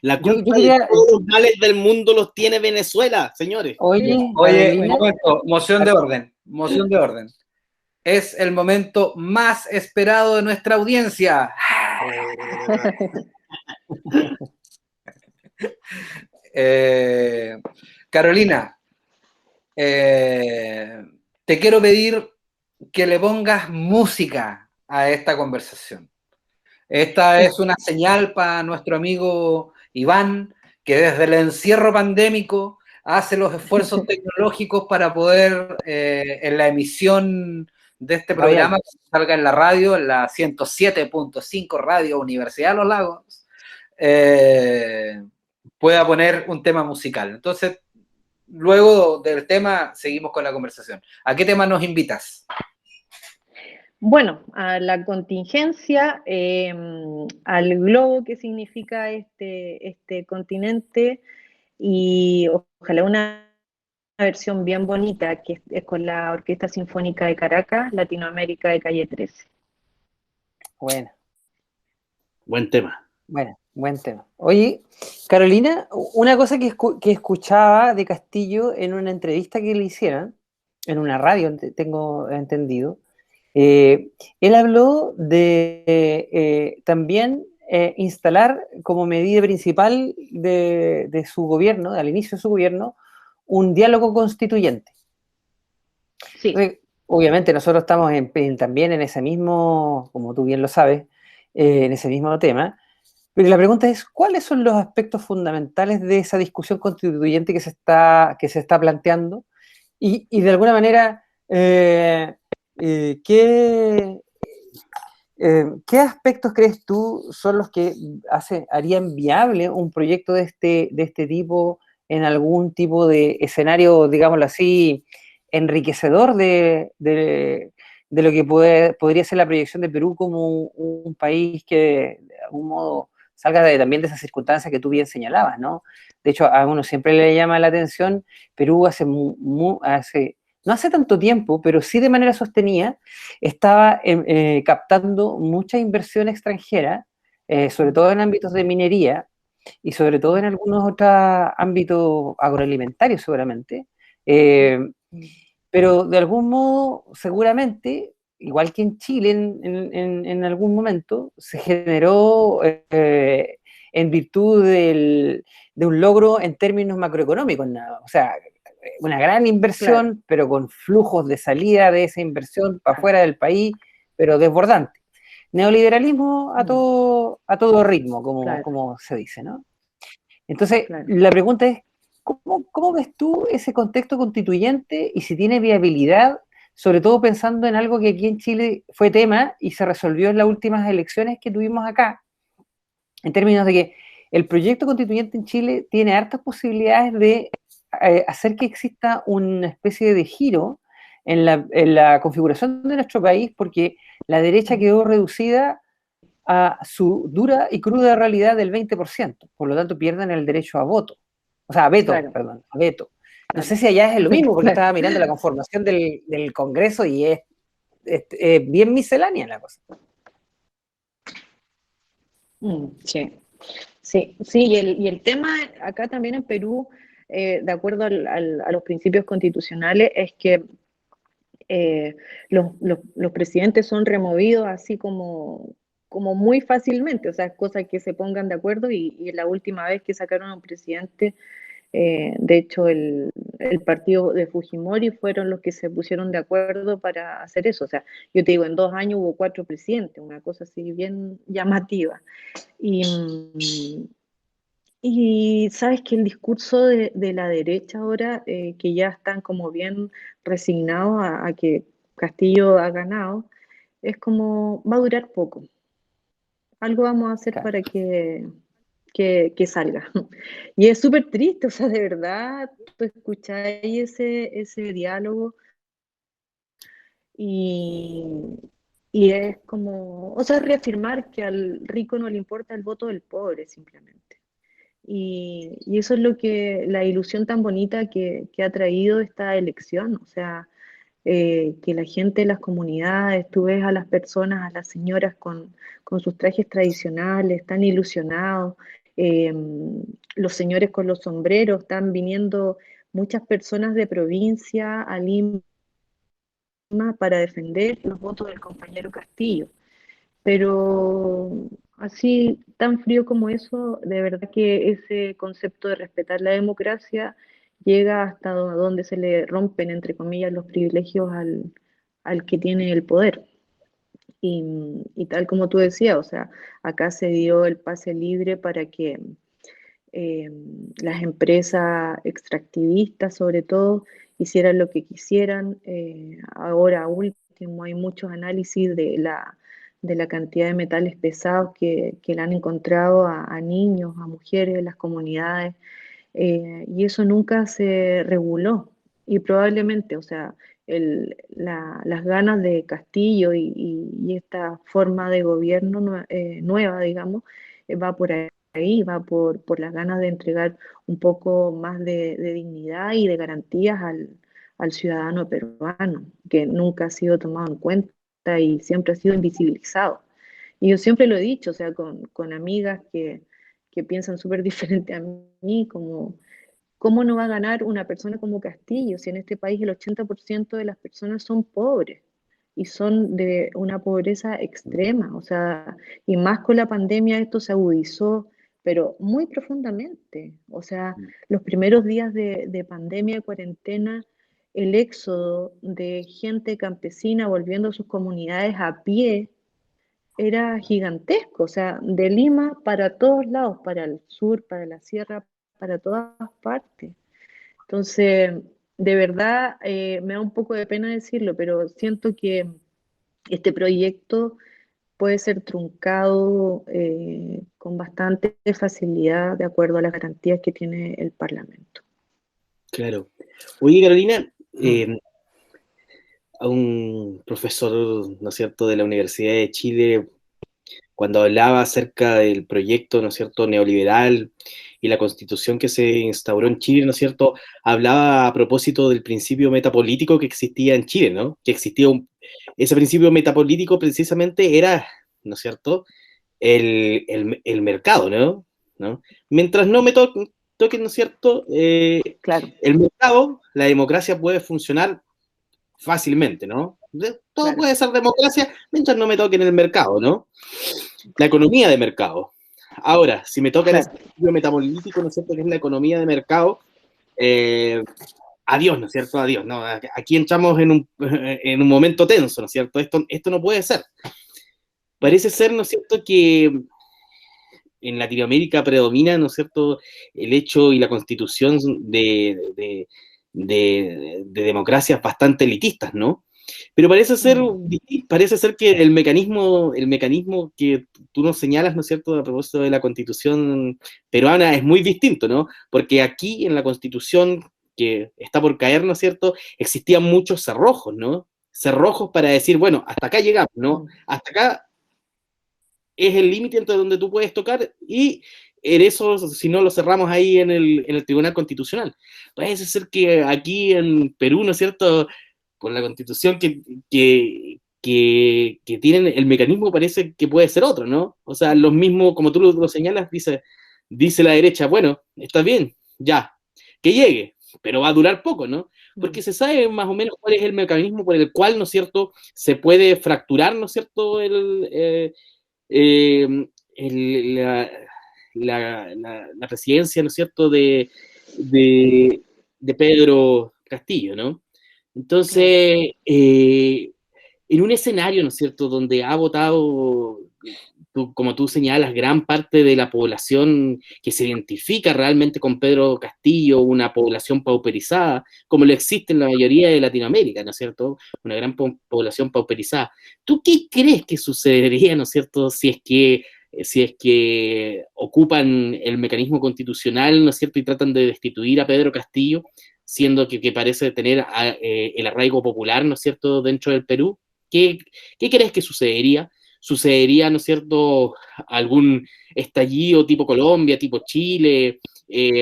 [SPEAKER 4] La culpa de todos los males del mundo los tiene Venezuela, señores.
[SPEAKER 1] Oye, un momento, moción de orden. Es el momento más esperado de nuestra audiencia. Carolina, te quiero pedir que le pongas música a esta conversación. Esta es una señal para nuestro amigo Iván, que desde el encierro pandémico hace los esfuerzos tecnológicos para poder, en la emisión de este programa, que salga en la radio, en la 107.5 Radio Universidad de los Lagos, pueda poner un tema musical. Entonces, luego del tema, seguimos con la conversación. ¿A qué tema nos invitas?
[SPEAKER 2] Bueno, a la contingencia, al globo que significa este continente y ojalá una versión bien bonita que es con la Orquesta Sinfónica de Caracas, Latinoamérica de Calle 13.
[SPEAKER 3] Bueno.
[SPEAKER 4] Buen tema.
[SPEAKER 3] Bueno, buen tema. Oye, Carolina, una cosa que escuchaba de Castillo en una entrevista que le hicieron, en una radio, tengo entendido, él habló de también instalar como medida principal de su gobierno, al inicio de su gobierno, un diálogo constituyente.
[SPEAKER 2] Sí.
[SPEAKER 3] Entonces, obviamente nosotros estamos también en ese mismo, como tú bien lo sabes, en ese mismo tema, pero la pregunta es, ¿cuáles son los aspectos fundamentales de esa discusión constituyente que se está planteando? Y de alguna manera, ¿qué aspectos crees tú son los que harían viable un proyecto de este tipo en algún tipo de escenario, digámoslo así, enriquecedor de lo que podría ser la proyección de Perú como un país que de algún modo salga también de esas circunstancias que tú bien señalabas, ¿no? De hecho, a uno siempre le llama la atención, Perú no hace tanto tiempo, pero sí de manera sostenida, estaba captando mucha inversión extranjera, sobre todo en ámbitos de minería y sobre todo en algunos otros ámbitos agroalimentarios seguramente, eh, pero de algún modo seguramente, igual que en Chile en algún momento, se generó en virtud de un logro en términos macroeconómicos, nada. O sea, una gran inversión, claro, pero con flujos de salida de esa inversión para afuera del país, pero desbordante. Neoliberalismo a todo ritmo, como se dice, ¿no? Entonces, la pregunta es, ¿cómo ves tú ese contexto constituyente y si tiene viabilidad, sobre todo pensando en algo que aquí en Chile fue tema y se resolvió en las últimas elecciones que tuvimos acá, en términos de que el proyecto constituyente en Chile tiene hartas posibilidades de hacer que exista una especie de giro en la configuración de nuestro país, porque la derecha quedó reducida a su dura y cruda realidad del 20%, por lo tanto pierden el derecho a voto, o sea, a veto,
[SPEAKER 2] Claro.
[SPEAKER 3] perdón, a veto. No sé si allá es lo mismo, porque estaba mirando la conformación del Congreso y es bien miscelánea la cosa.
[SPEAKER 2] Sí, sí, sí, y el tema acá también en Perú, de acuerdo a los principios constitucionales, es que los presidentes son removidos así como muy fácilmente, o sea, cosas que se pongan de acuerdo y la última vez que sacaron a un presidente, de hecho el partido de Fujimori fueron los que se pusieron de acuerdo para hacer eso, o sea, yo te digo, en 2 años hubo 4 presidentes, una cosa así bien llamativa. Y sabes que el discurso de la derecha ahora, que ya están como bien resignados a que Castillo ha ganado, es como va a durar poco. Algo vamos a hacer, claro, para que salga. Y es súper triste, o sea, de verdad, tú escucháis ese diálogo y, y es como, o sea, reafirmar que al rico no le importa el voto del pobre, simplemente. Y eso es lo que, la ilusión tan bonita que ha traído esta elección, o sea, que la gente de las comunidades, tú ves a las personas, a las señoras con sus trajes tradicionales, tan ilusionados, eh, los señores con los sombreros, están viniendo muchas personas de provincia a Lima para defender los votos del compañero Castillo. Pero así, tan frío como eso, de verdad que ese concepto de respetar la democracia llega hasta donde se le rompen, entre comillas, los privilegios al que tiene el poder. Y tal como tú decías, o sea, acá se dio el pase libre para que eh, las empresas extractivistas, sobre todo, hicieran lo que quisieran. Ahora último, hay muchos análisis de la cantidad de metales pesados que le han encontrado a niños, a mujeres en las comunidades, y eso nunca se reguló. Y probablemente, o sea, las ganas de Castillo y esta forma de gobierno nueva, digamos, va por ahí, va por las ganas de entregar un poco más de dignidad y de garantías al ciudadano peruano, que nunca ha sido tomado en cuenta y siempre ha sido invisibilizado. Y yo siempre lo he dicho, o sea, con amigas que piensan súper diferente a mí, como ¿cómo no va a ganar una persona como Castillo si en este país el 80% de las personas son pobres y son de una pobreza extrema? O sea, y más con la pandemia esto se agudizó, pero muy profundamente. O sea, los primeros días de pandemia, de cuarentena, el éxodo de gente campesina volviendo a sus comunidades a pie era gigantesco, o sea, de Lima para todos lados, para el sur, para la sierra, para todas partes. Entonces, de verdad, me da un poco de pena decirlo, pero siento que este proyecto puede ser truncado con bastante facilidad de acuerdo a las garantías que tiene el Parlamento.
[SPEAKER 4] Claro. Oye, Carolina, a un profesor, ¿no es cierto?, de la Universidad de Chile, cuando hablaba acerca del proyecto, ¿no es cierto?, neoliberal y la constitución que se instauró en Chile, ¿no es cierto?, hablaba a propósito del principio metapolítico que existía en Chile, ¿no? Que existía ese principio metapolítico precisamente era, ¿no es cierto?, el mercado, ¿no? Mientras no me toquen, ¿no es cierto?,
[SPEAKER 2] Claro,
[SPEAKER 4] el mercado, la democracia puede funcionar fácilmente, ¿no? Todo
[SPEAKER 2] claro.
[SPEAKER 4] puede ser democracia mientras no me toquen el mercado, ¿no? La economía de mercado. Ahora, si me toca el
[SPEAKER 2] Claro.
[SPEAKER 4] principio metapolítico, ¿no es cierto?, que es la economía de mercado, adiós, ¿no es cierto? Adiós, ¿no? Aquí entramos en un momento tenso, ¿no es cierto? Esto no puede ser. Parece ser, ¿no es cierto?, que en Latinoamérica predomina, ¿no es cierto?, el hecho y la constitución de democracias bastante elitistas, ¿no? Pero parece ser que el mecanismo que tú nos señalas, ¿no es cierto?, a propósito de la constitución peruana es muy distinto, ¿no? Porque aquí en la constitución que está por caer, ¿no es cierto?, existían muchos cerrojos, ¿no? Cerrojos para decir, bueno, hasta acá llegamos, ¿no? Hasta acá es el límite entre donde tú puedes tocar y en eso, si no lo cerramos ahí en el Tribunal Constitucional. Parece ser que aquí en Perú, ¿no es cierto?, con la constitución que tienen, el mecanismo parece que puede ser otro, ¿no? O sea, los mismos, como tú lo señalas, dice la derecha, bueno, está bien, ya, que llegue, pero va a durar poco, ¿no? Porque se sabe más o menos cuál es el mecanismo por el cual, ¿no es cierto?, se puede fracturar, ¿no es cierto?, eh, la, la presidencia, ¿no es cierto?, de Pedro Castillo, ¿no? Entonces, en un escenario, ¿no es cierto?, donde ha votado, como tú señalas, gran parte de la población que se identifica realmente con Pedro Castillo, una población pauperizada, como lo existe en la mayoría de Latinoamérica, ¿no es cierto?, una gran población pauperizada. ¿Tú qué crees que sucedería, ¿no es cierto?, si es que ocupan el mecanismo constitucional, ¿no es cierto?, y tratan de destituir a Pedro Castillo, siendo que parece tener el arraigo popular, ¿no es cierto?, dentro del Perú? ¿Qué crees que sucedería? ¿Sucedería, ¿no es cierto?, algún estallido tipo Colombia, tipo Chile,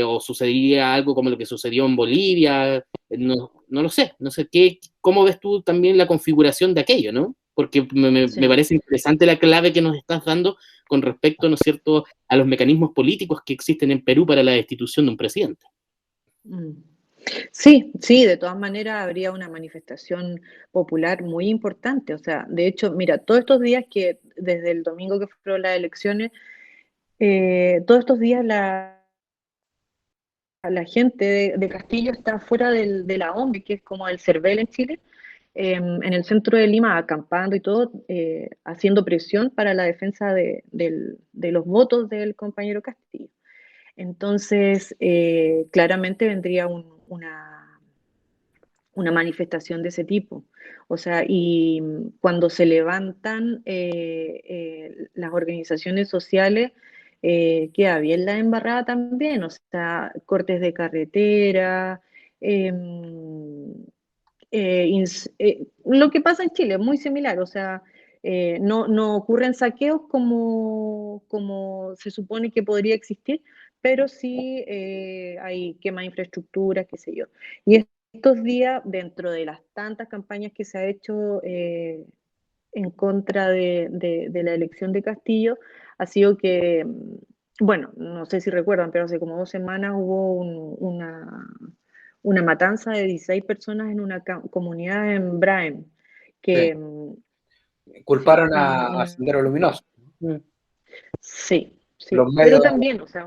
[SPEAKER 4] o sucedería algo como lo que sucedió en Bolivia? No lo sé, no sé, ¿cómo ves tú también la configuración de aquello, ¿no? Porque me
[SPEAKER 2] Sí.
[SPEAKER 4] parece interesante la clave que nos estás dando con respecto, ¿no es cierto?, a los mecanismos políticos que existen en Perú para la destitución de un presidente.
[SPEAKER 2] Sí, sí, de todas maneras habría una manifestación popular muy importante. O sea, de hecho, mira, todos estos días que desde el domingo que fueron las elecciones, todos estos días la gente de Castillo está fuera de la OMB, que es como el CERVEL en Chile, en el centro de Lima, acampando y todo, haciendo presión para la defensa de los votos del compañero Castillo. Entonces, claramente vendría una manifestación de ese tipo. O sea, y cuando se levantan las organizaciones sociales, queda bien la embarrada también, o sea, cortes de carretera, lo que pasa en Chile es muy similar, o sea, no ocurren saqueos como se supone que podría existir, pero sí hay quema de infraestructura, qué sé yo. Y estos días, dentro de las tantas campañas que se ha hecho en contra de la elección de Castillo, ha sido que, bueno, no sé si recuerdan, pero hace como 2 semanas hubo una matanza de 16 personas en una comunidad en Braem, que sí,
[SPEAKER 1] Culparon a Sendero Luminoso.
[SPEAKER 2] sí, sí,
[SPEAKER 1] Los
[SPEAKER 2] pero
[SPEAKER 1] medios.
[SPEAKER 2] también, o sea,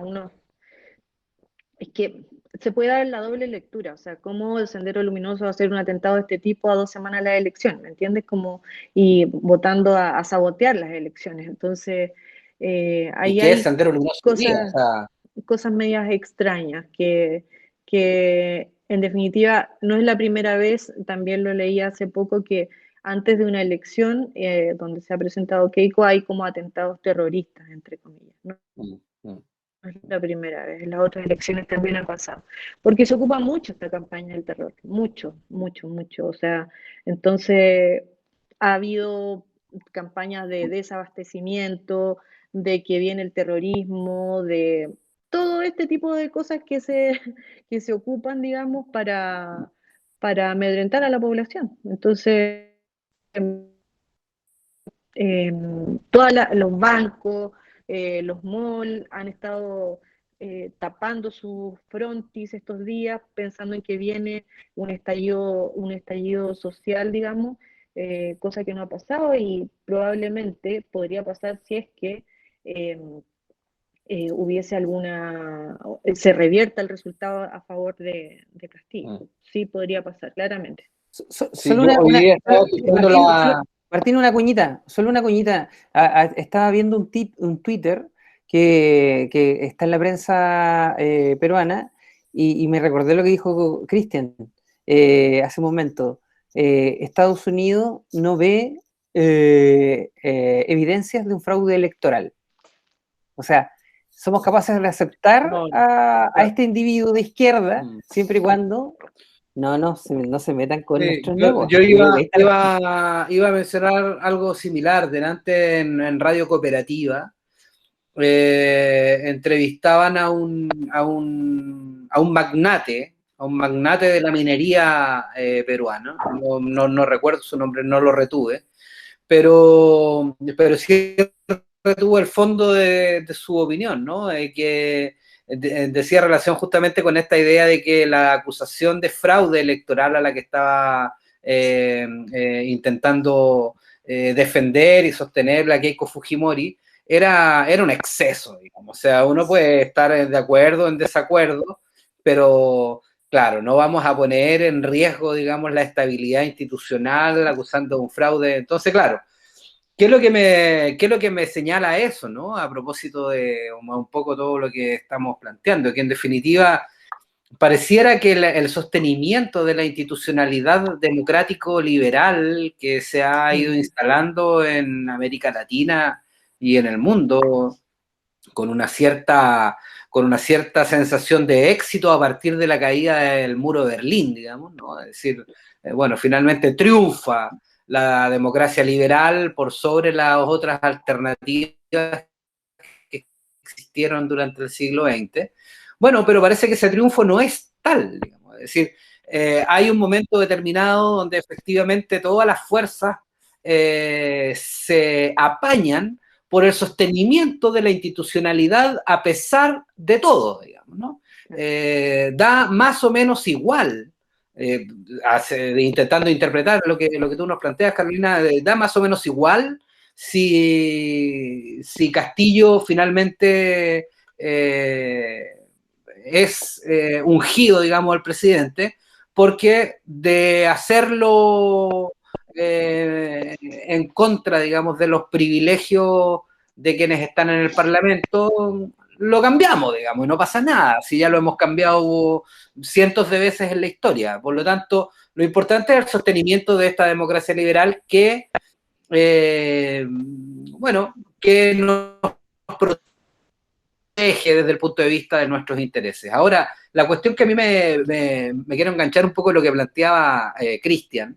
[SPEAKER 2] es que se puede dar la doble lectura, o sea, cómo el Sendero Luminoso va a hacer un atentado de este tipo a 2 semanas de la elección, ¿me entiendes? Como, y votando a sabotear las elecciones. Entonces,
[SPEAKER 1] ¿Y
[SPEAKER 2] ahí
[SPEAKER 1] qué es
[SPEAKER 2] hay
[SPEAKER 1] Sendero Luminoso hoy día? O
[SPEAKER 2] cosas,
[SPEAKER 1] sea,
[SPEAKER 2] cosas medias extrañas que en definitiva no es la primera vez, también lo leí hace poco, que antes de una elección donde se ha presentado Keiko, hay como atentados terroristas, entre comillas, ¿no? No es la primera vez, en las otras elecciones también ha pasado. Porque se ocupa mucho esta campaña del terror, mucho, mucho, mucho. O sea, entonces ha habido campañas de desabastecimiento, de que viene el terrorismo, de todo este tipo de cosas que se ocupan, digamos, para amedrentar a la población. Entonces, todos los bancos, los malls han estado tapando sus frontis estos días, pensando en que viene un estallido social, digamos, cosa que no ha pasado y probablemente podría pasar si es que eh, hubiese se revierta el resultado a favor de Castillo. Sí, podría pasar, claramente.
[SPEAKER 3] Solo Martín, una cuñita, solo una cuñita. Estaba viendo un Twitter que está en la prensa peruana y me recordé lo que dijo Cristian hace un momento. Estados Unidos no ve evidencias de un fraude electoral. O sea, somos capaces de aceptar a este individuo de izquierda siempre y cuando no se metan con nuestros negocios.
[SPEAKER 1] Yo iba a mencionar algo similar. Delante en Radio Cooperativa entrevistaban a un magnate de la minería peruana. No recuerdo su nombre, no lo retuve, pero sí retuvo el fondo de su opinión, ¿no? Que decía relación justamente con esta idea de que la acusación de fraude electoral a la que estaba intentando defender y sostener la Keiko Fujimori era un exceso, digamos. O sea, uno puede estar de acuerdo, en desacuerdo, pero claro, no vamos a poner en riesgo, digamos, la estabilidad institucional acusando un fraude. Entonces, claro, ¿qué es lo que me señala eso, ¿no? A propósito de un poco todo lo que estamos planteando, que en definitiva pareciera que el sostenimiento de la institucionalidad democrático-liberal que se ha ido instalando en América Latina y en el mundo con una cierta sensación de éxito a partir de la caída del muro de Berlín, digamos, ¿no? Es decir, bueno, finalmente triunfa la democracia liberal por sobre las otras alternativas que existieron durante el siglo XX. Bueno, pero parece que ese triunfo no es tal, digamos. Es decir, hay un momento determinado donde efectivamente todas las fuerzas se apañan por el sostenimiento de la institucionalidad a pesar de todo, digamos, ¿no? Da más o menos igual, intentando interpretar lo que tú nos planteas, Carolina, da más o menos igual si Castillo finalmente es ungido, digamos, al presidente, porque de hacerlo en contra, digamos, de los privilegios de quienes están en el Parlamento, lo cambiamos, digamos, y no pasa nada, si ya lo hemos cambiado cientos de veces en la historia. Por lo tanto, lo importante es el sostenimiento de esta democracia liberal que, que nos protege desde el punto de vista de nuestros intereses. Ahora, la cuestión que a mí me quiero enganchar un poco en lo que planteaba Cristian.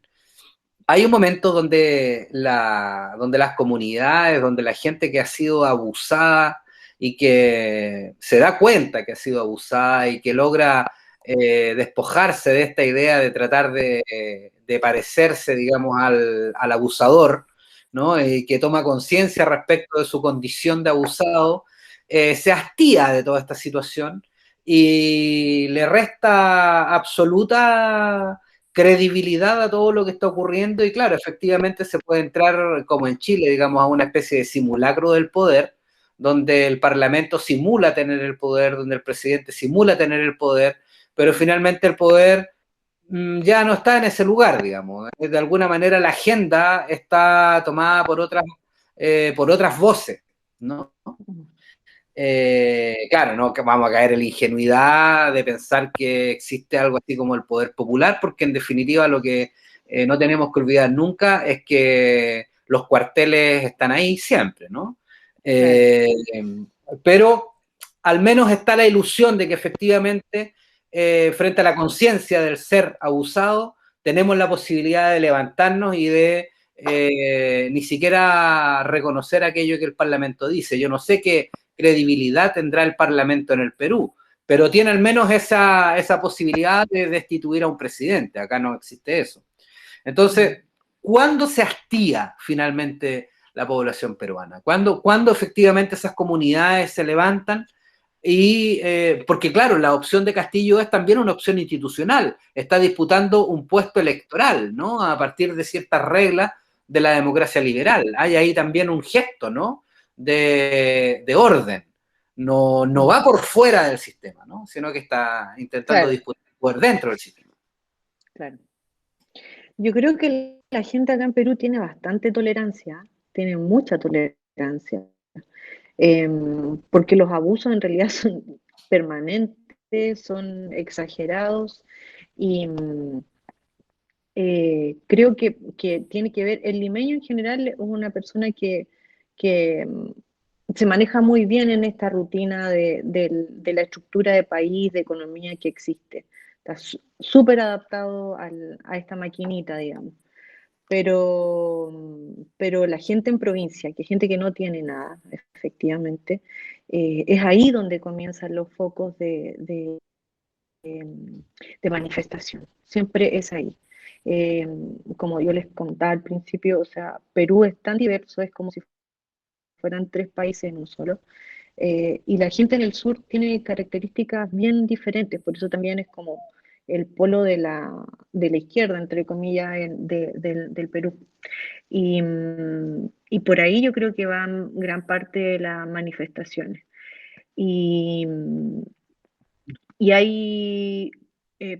[SPEAKER 1] Hay un momento donde las comunidades, donde la gente que ha sido abusada y que se da cuenta que ha sido abusada y que logra despojarse de esta idea de tratar de parecerse, digamos, al abusador, ¿no? Y que toma conciencia respecto de su condición de abusado, se hastía de toda esta situación y le resta absoluta credibilidad a todo lo que está ocurriendo y claro, efectivamente se puede entrar, como en Chile, digamos, a una especie de simulacro del poder, donde el Parlamento simula tener el poder, donde el presidente simula tener el poder, pero finalmente el poder ya no está en ese lugar, digamos. De alguna manera la agenda está tomada por otras voces, ¿no? Claro, no que vamos a caer en la ingenuidad de pensar que existe algo así como el poder popular, porque en definitiva lo que no tenemos que olvidar nunca es que los cuarteles están ahí siempre, ¿no? Pero al menos está la ilusión de que efectivamente, frente a la conciencia del ser abusado, tenemos la posibilidad de levantarnos y de ni siquiera reconocer aquello que el Parlamento dice. Yo no sé qué credibilidad tendrá el Parlamento en el Perú, pero tiene al menos esa posibilidad de destituir a un presidente. Acá no existe eso. Entonces, ¿cuándo se hastía finalmente la población peruana? ¿Cuándo efectivamente esas comunidades se levantan? Y porque claro, la opción de Castillo es también una opción institucional, está disputando un puesto electoral, ¿no? A partir de ciertas reglas de la democracia liberal. Hay ahí también un gesto, ¿no? De orden. No va por fuera del sistema, ¿no? Sino que está intentando disputar por dentro del sistema.
[SPEAKER 2] Claro. Yo creo que la gente acá en Perú tiene bastante tolerancia, tiene mucha tolerancia, porque los abusos en realidad son permanentes, son exagerados y creo que tiene que ver, el limeño en general es una persona que se maneja muy bien en esta rutina de la estructura de país, de economía que existe. Está súper adaptado a esta maquinita, digamos. Pero la gente en provincia, que es gente que no tiene nada, efectivamente, es ahí donde comienzan los focos de manifestación. Siempre es ahí. Como yo les contaba al principio, o sea, Perú es tan diverso, es como si fueran 3 países en un solo. Y la gente en el sur tiene características bien diferentes, por eso también es como el polo de la izquierda, entre comillas, del Perú. Y por ahí yo creo que van gran parte de las manifestaciones. Y hay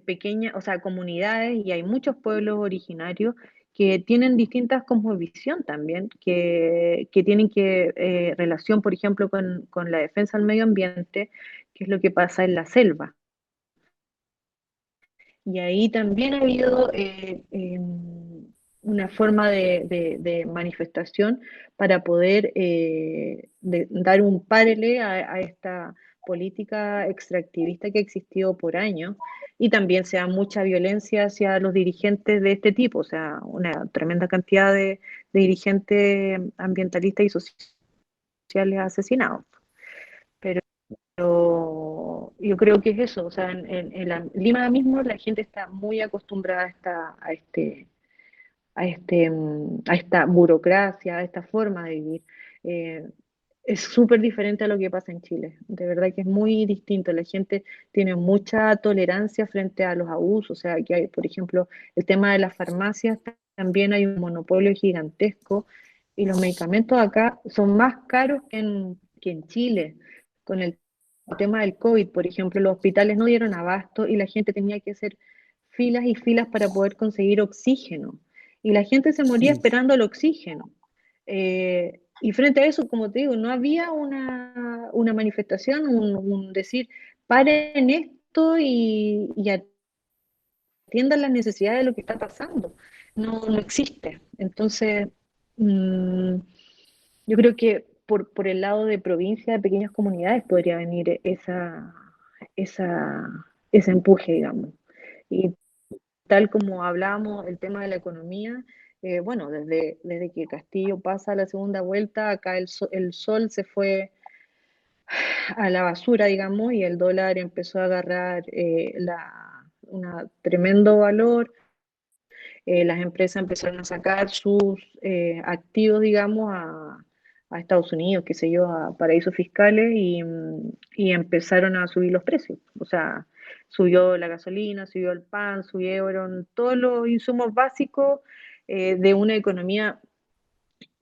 [SPEAKER 2] pequeñas, o sea, comunidades y hay muchos pueblos originarios que tienen distintas cosmovisión también, que tienen relación, por ejemplo, con la defensa del medio ambiente, que es lo que pasa en la selva. Y ahí también ha habido una forma de manifestación para poder dar un párele a esta política extractivista que ha existido por años y también se da mucha violencia hacia los dirigentes de este tipo, o sea, una tremenda cantidad de dirigentes ambientalistas y sociales asesinados. Pero yo creo que es eso, o sea, en Lima mismo la gente está muy acostumbrada a esta burocracia, a esta forma de vivir. Es súper diferente a lo que pasa en Chile, de verdad que es muy distinto, la gente tiene mucha tolerancia frente a los abusos, o sea, que hay, por ejemplo, el tema de las farmacias, también hay un monopolio gigantesco y los medicamentos acá son más caros que en Chile, con el tema del COVID, por ejemplo, los hospitales no dieron abasto y la gente tenía que hacer filas y filas para poder conseguir oxígeno. Y la gente se moría esperando el oxígeno. Y frente a eso, como te digo, no había una manifestación, un decir, paren esto y atiendan las necesidades de lo que está pasando. No existe. Entonces, yo creo que por el lado de provincia, de pequeñas comunidades, podría venir ese empuje, digamos. Y tal como hablábamos, el tema de la economía, bueno, desde que Castillo pasa a la segunda vuelta, acá el sol se fue a la basura, digamos, y el dólar empezó a agarrar un tremendo valor. Las empresas empezaron a sacar sus activos, digamos, a Estados Unidos, qué sé yo, a paraísos fiscales y empezaron a subir los precios. O sea, subió la gasolina, subió el pan, subieron todos los insumos básicos de una economía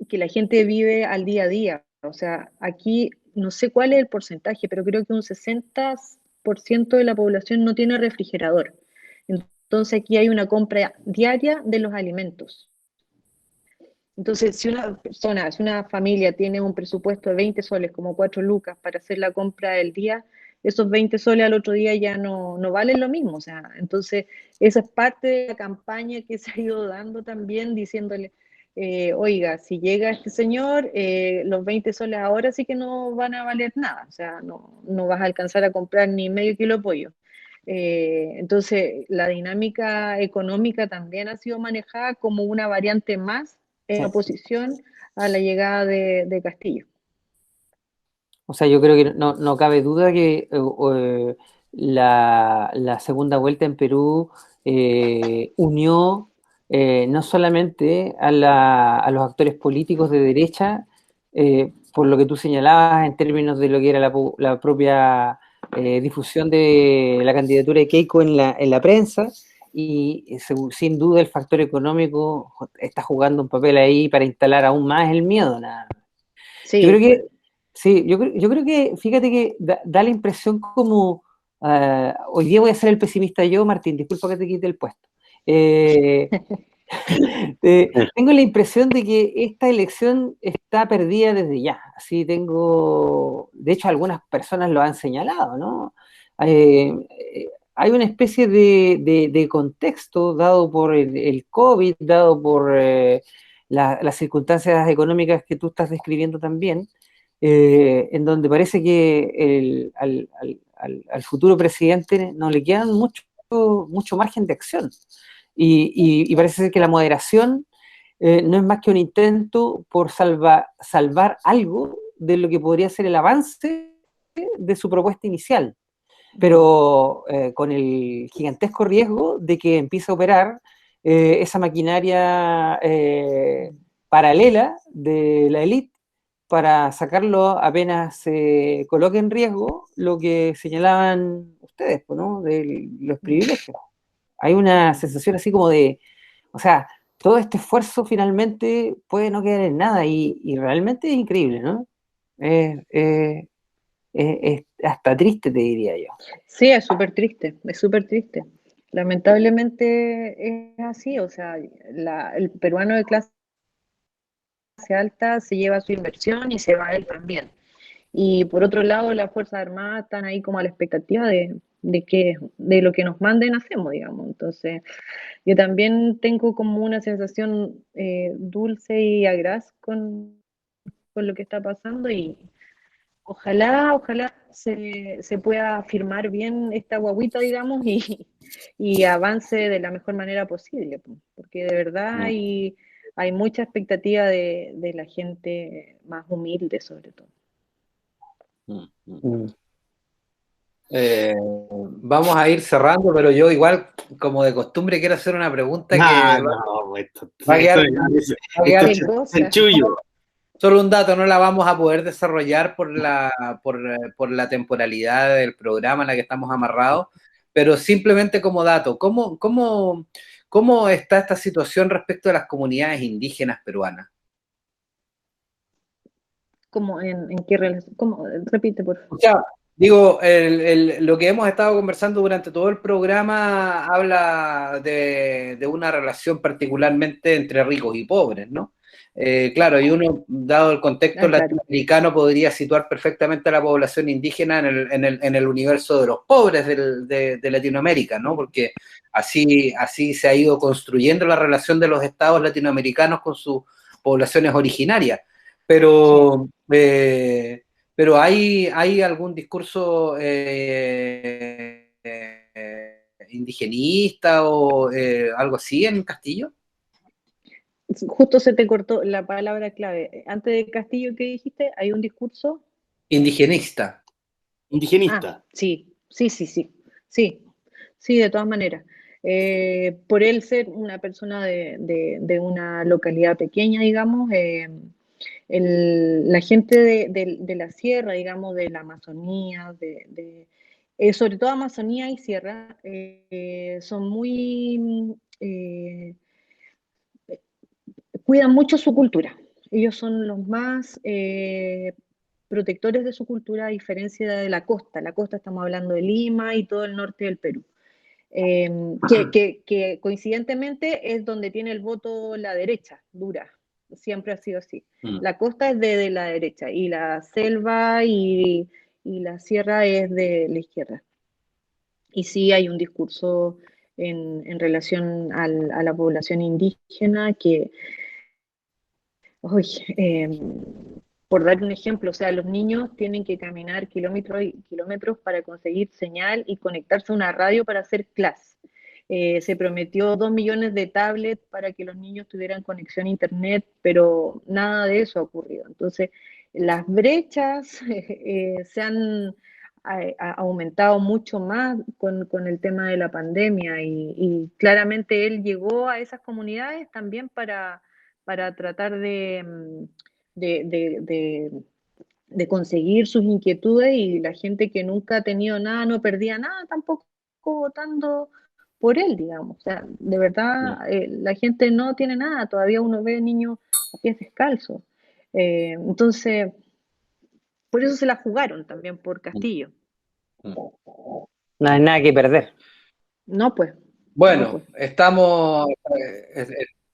[SPEAKER 2] que la gente vive al día a día. O sea, aquí no sé cuál es el porcentaje, pero creo que un 60% de la población no tiene refrigerador. Entonces aquí hay una compra diaria de los alimentos. Entonces, si una persona, si una familia tiene un presupuesto de 20 soles, como 4 lucas, para hacer la compra del día, esos 20 soles al otro día ya no valen lo mismo. O sea, entonces esa es parte de la campaña que se ha ido dando también, diciéndole, oiga, si llega este señor, los 20 soles ahora sí que no van a valer nada. O sea, no vas a alcanzar a comprar ni medio kilo de pollo. Entonces, la dinámica económica también ha sido manejada como una variante más en oposición a la llegada de Castillo.
[SPEAKER 3] O sea, yo creo que no cabe duda que la segunda vuelta en Perú unió no solamente a los actores políticos de derecha, por lo que tú señalabas en términos de lo que era la propia difusión de la candidatura de Keiko en la prensa, y sin duda el factor económico está jugando un papel ahí para instalar aún más el miedo. Nada.
[SPEAKER 2] Sí.
[SPEAKER 3] Yo creo que, sí, yo creo que, fíjate que da la impresión como, hoy día voy a ser el pesimista yo, Martín, disculpa que te quite el puesto. Tengo la impresión de que esta elección está perdida desde ya. Así de hecho algunas personas lo han señalado, ¿no? Hay una especie de contexto dado por el COVID, dado por las circunstancias económicas que tú estás describiendo también, en donde parece que al futuro presidente no le quedan mucho margen de acción. Y parece ser que la moderación no es más que un intento por salvar algo de lo que podría ser el avance de su propuesta inicial, pero con el gigantesco riesgo de que empiece a operar esa maquinaria paralela de la élite para sacarlo apenas se coloque en riesgo lo que señalaban ustedes, ¿no? De los privilegios. Hay una sensación así como de, o sea, todo este esfuerzo finalmente puede no quedar en nada y realmente es increíble, ¿no? Es hasta triste, te diría yo.
[SPEAKER 2] Sí, es súper triste, es súper triste. Lamentablemente es así, o sea, el peruano de clase alta se lleva su inversión y se va él también. Y por otro lado, las Fuerzas Armadas están ahí como a la expectativa de lo que nos manden hacemos, digamos. Entonces, yo también tengo como una sensación dulce y agraz con lo que está pasando y ojalá se pueda firmar bien esta guaguita, digamos, y avance de la mejor manera posible, porque de verdad hay mucha expectativa de la gente más humilde, sobre todo.
[SPEAKER 1] Vamos a ir cerrando, pero yo igual, como de costumbre, quiero hacer una pregunta que va a quedar
[SPEAKER 4] chanchullo.
[SPEAKER 1] Solo un dato, no la vamos a poder desarrollar por la temporalidad del programa en la que estamos amarrados, pero simplemente como dato, ¿cómo está esta situación respecto a las comunidades indígenas peruanas?
[SPEAKER 2] ¿Cómo, en qué relación? ¿Cómo? Repite, por favor.
[SPEAKER 1] O sea, digo, lo que hemos estado conversando durante todo el programa habla de una relación particularmente entre ricos y pobres, ¿no? Claro, y uno, dado el contexto latinoamericano, podría situar perfectamente a la población indígena en el universo de los pobres de Latinoamérica, ¿no? Porque así se ha ido construyendo la relación de los estados latinoamericanos con sus poblaciones originarias. Pero ¿hay algún discurso indigenista o algo así en Castillo?
[SPEAKER 2] Justo se te cortó la palabra clave. Antes de Castillo, ¿qué dijiste? ¿Hay un discurso?
[SPEAKER 1] Indigenista.
[SPEAKER 2] Sí, de todas maneras. Por él ser una persona de una localidad pequeña, digamos, la gente de la sierra, digamos, de la Amazonía, sobre todo Amazonía y sierra, son muy... cuidan mucho su cultura. Ellos son los más protectores de su cultura, a diferencia de la costa. La costa estamos hablando de Lima y todo el norte del Perú. Que coincidentemente es donde tiene el voto la derecha, dura. Siempre ha sido así. La costa es de la derecha y la selva y y la sierra es de la izquierda. Y sí hay un discurso en relación a la población indígena que, uy, por dar un ejemplo, o sea, los niños tienen que caminar kilómetros y kilómetros para conseguir señal y conectarse a una radio para hacer clase. Se prometió 2 millones de tablets para que los niños tuvieran conexión a internet, pero nada de eso ha ocurrido. Entonces, las brechas se han aumentado mucho más con el tema de la pandemia y claramente él llegó a esas comunidades también para tratar de conseguir sus inquietudes, y la gente que nunca ha tenido nada no perdía nada tampoco votando por él, digamos. O sea, de verdad, la gente no tiene nada, todavía uno ve niños a pies descalzos. Entonces, por eso se la jugaron también por Castillo.
[SPEAKER 3] No hay nada que perder.
[SPEAKER 2] No, pues.
[SPEAKER 1] Bueno,
[SPEAKER 2] no, pues.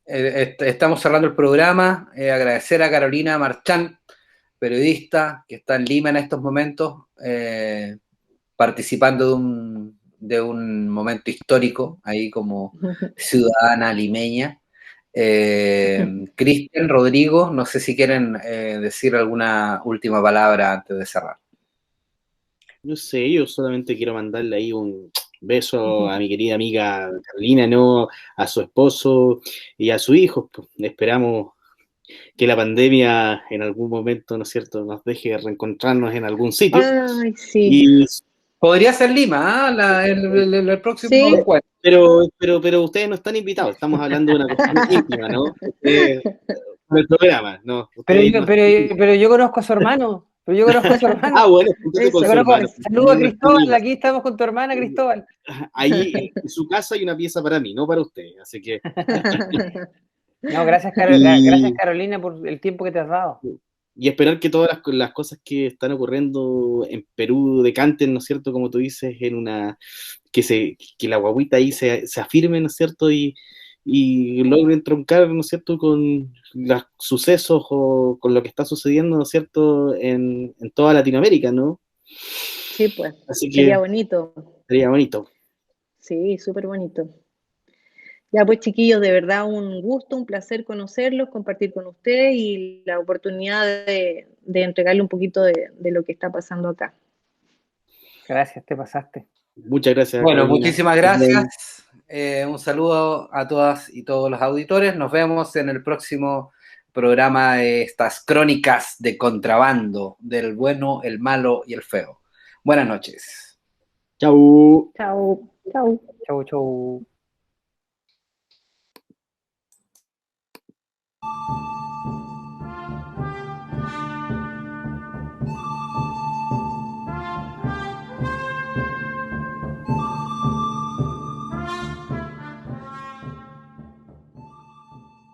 [SPEAKER 1] estamos cerrando el programa. Agradecer a Carolina Marchán, periodista que está en Lima en estos momentos, participando de un momento histórico, ahí como ciudadana limeña. Cristian, Rodrigo, no sé si quieren decir alguna última palabra antes de cerrar.
[SPEAKER 4] No sé, yo solamente quiero mandarle ahí un beso a mi querida amiga Carolina, ¿no? A su esposo y a su hijo. Pues, esperamos que la pandemia en algún momento, ¿no es cierto?, nos deje reencontrarnos en algún sitio.
[SPEAKER 2] Ay, sí.
[SPEAKER 4] Y,
[SPEAKER 1] Podría ser Lima, ¿eh? el próximo
[SPEAKER 2] ¿Sí?
[SPEAKER 1] encuentro.
[SPEAKER 4] pero ustedes no están invitados, estamos hablando de una cuestión íntima, ¿no? Del programa, ¿no?
[SPEAKER 3] Pero yo conozco a su hermano. Pero yo conozco a su hermano.
[SPEAKER 4] Ah, bueno, júntate con su hermano.
[SPEAKER 3] Saludos a Cristóbal, aquí estamos con tu hermana Cristóbal.
[SPEAKER 4] Ahí en su casa hay una pieza para mí, no para usted, así que...
[SPEAKER 3] No, gracias Carolina por el tiempo que te has dado.
[SPEAKER 4] Y esperar que todas las cosas que están ocurriendo en Perú decanten, ¿no es cierto? Como tú dices, en una... que la guaguita ahí se afirme, ¿no es cierto? Y logren troncar, ¿no es cierto?, con los sucesos o con lo que está sucediendo, ¿no es cierto?, en toda Latinoamérica, ¿no?
[SPEAKER 2] Sí, pues.
[SPEAKER 4] Así que
[SPEAKER 2] Sería bonito.
[SPEAKER 4] sería bonito.
[SPEAKER 2] Sí, súper bonito. Ya pues, chiquillos, de verdad un gusto, un placer conocerlos, compartir con ustedes y la oportunidad de entregarle un poquito de lo que está pasando acá.
[SPEAKER 3] Gracias, te pasaste.
[SPEAKER 4] Muchas gracias,
[SPEAKER 1] Bueno,
[SPEAKER 4] Carolina.
[SPEAKER 1] muchísimas gracias. Un saludo a todas y todos los auditores. Nos vemos en el próximo programa de estas crónicas de contrabando, del bueno, el malo y el feo. Buenas noches.
[SPEAKER 4] Chau.
[SPEAKER 2] Chao, chao.
[SPEAKER 3] Chau, chau.